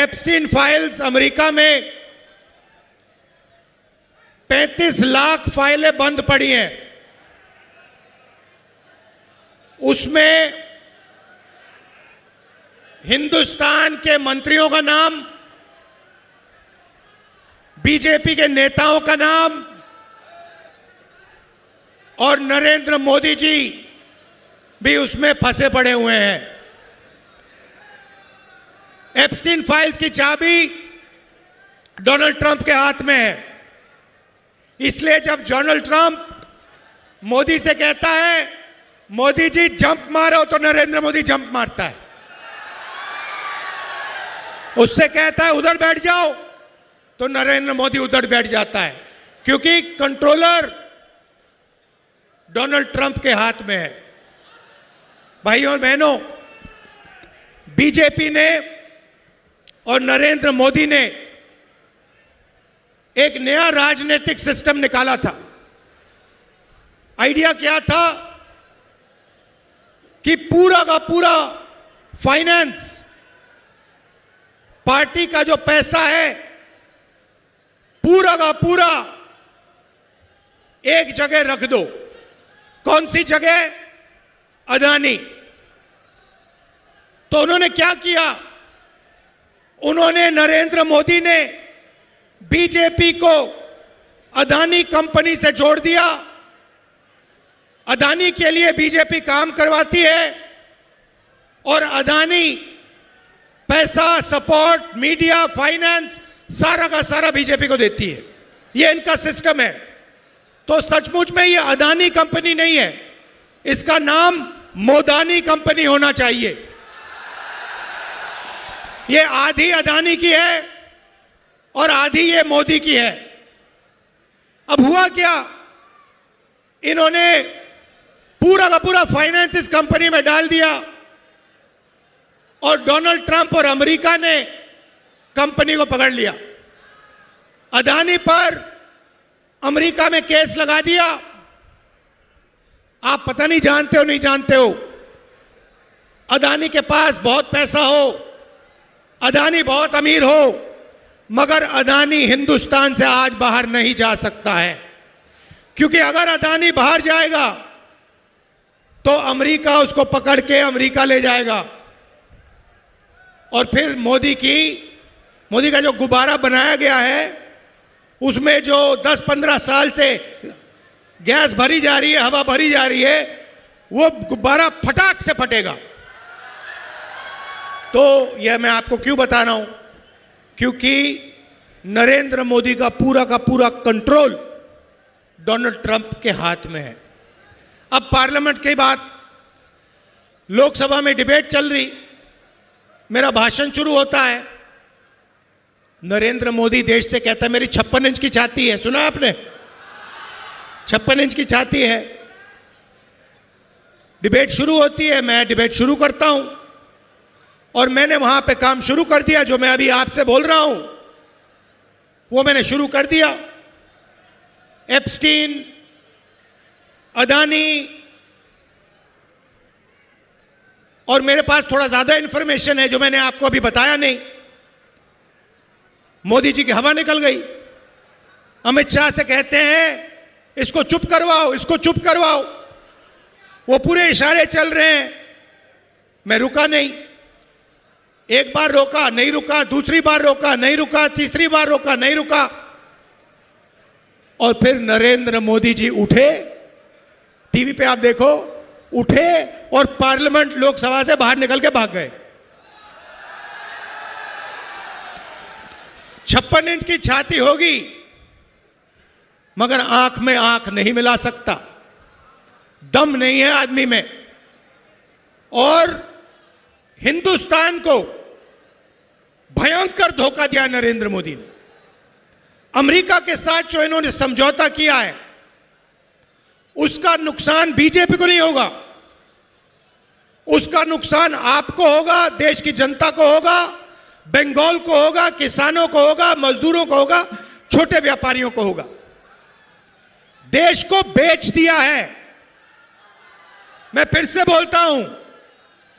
Epstein files America में 35 लाख फाइलें बंद पड़ी हैं। उसमें हिंदुस्तान के मंत्रियों का नाम, बीजेपी के नेताओं का नाम और नरेंद्र मोदी जी भी उसमें फंसे पड़े हुए हैं। एप्स्टीन फाइल्स की चाबी डोनाल्ड ट्रंप के हाथ में है। इसलिए जब डोनाल्ड ट्रंप मोदी से कहता है मोदी जी जंप मारो, तो नरेंद्र मोदी जंप मारता है। उससे कहता है उधर बैठ जाओ, तो नरेंद्र मोदी उधर बैठ जाता है, क्योंकि कंट्रोलर डोनाल्ड ट्रंप के हाथ में है। भाइयों और बहनों, बीजेपी ने और नरेंद्र मोदी ने एक नया राजनीतिक सिस्टम निकाला था। आइडिया क्या था कि पूरा का पूरा फाइनेंस, पार्टी का जो पैसा है, पूरा का पूरा एक जगह रख दो। कौन सी जगह? अदानी। तो उन्होंने क्या किया? उन्होंने, नरेंद्र मोदी ने बीजेपी को अदानी कंपनी से जोड़ दिया। अदानी के लिए बीजेपी काम करवाती है और अदानी पैसा, सपोर्ट, मीडिया, फाइनेंस सारा का सारा बीजेपी को देती है। यह इनका सिस्टम है। तो सचमुच में यह अदानी कंपनी नहीं है, इसका नाम मोदानी कंपनी होना चाहिए। यह आधी अदानी की है और आधी ये मोदी की है। अब हुआ क्या? इन्होंने पूरा का पूरा फाइनेंस इस कंपनी में डाल दिया और डोनाल्ड ट्रंप और अमेरिका ने कंपनी को पकड़ लिया। अदानी पर अमेरिका में केस लगा दिया। आप पता नहीं जानते हो, नहीं जानते हो, अदानी के पास बहुत पैसा हो, अदानी बहुत अमीर हो, मगर अदानी हिंदुस्तान से आज बाहर नहीं जा सकता है। क्योंकि अगर अदानी बाहर जाएगा तो अमेरिका उसको पकड़ के अमेरिका ले जाएगा और फिर मोदी का जो गुब्बारा बनाया गया है, उसमें जो 10-15 साल से गैस भरी जा रही है, हवा भरी जा रही है, वो गुब्बारा फटाक से फटेगा। तो यह मैं आपको क्यों बता रहा हूं? क्योंकि नरेंद्र मोदी का पूरा कंट्रोल डोनाल्ड ट्रंप के हाथ में है। अब पार्लियामेंट की बात, लोकसभा में डिबेट चल रही, मेरा भाषण शुरू होता है, नरेंद्र मोदी देश से कहता है मेरी 56 इंच की छाती है। सुना आपने? 56 इंच की छाती है। डिबेट शुरू होती है, मैं डिबेट शुरू करता हूं और मैंने वहां पे काम शुरू कर दिया। जो मैं अभी आपसे बोल रहा हूं वो मैंने शुरू कर दिया। एप्स्टीन, अदानी, और मेरे पास थोड़ा ज्यादा इंफॉर्मेशन है जो मैंने आपको अभी बताया नहीं। मोदी जी की हवा निकल गई। अमित शाह से कहते हैं इसको चुप करवाओ, इसको चुप करवाओ। वो पूरे इशारे चल रहे हैं, मैं रुका नहीं। एक बार रोका, नहीं रुका, दूसरी बार रोका, नहीं रुका, तीसरी बार रोका, नहीं रुका, और फिर नरेंद्र मोदी जी उठे, टीवी पे आप देखो, उठे और पार्लियामेंट, लोकसभा से बाहर निकल के भाग गए। 56 इंच की छाती होगी मगर आंख में आंख नहीं मिला सकता, दम नहीं है आदमी में। और हिंदुस्तान को भयंकर धोखा दिया नरेंद्र मोदी ने। अमेरिका के साथ जो इन्होंने समझौता किया है उसका नुकसान बीजेपी को नहीं होगा, उसका नुकसान आपको होगा, देश की जनता को होगा, बंगाल को होगा, किसानों को होगा, मजदूरों को होगा, छोटे व्यापारियों को होगा। देश को बेच दिया है। मैं फिर से बोलता हूं,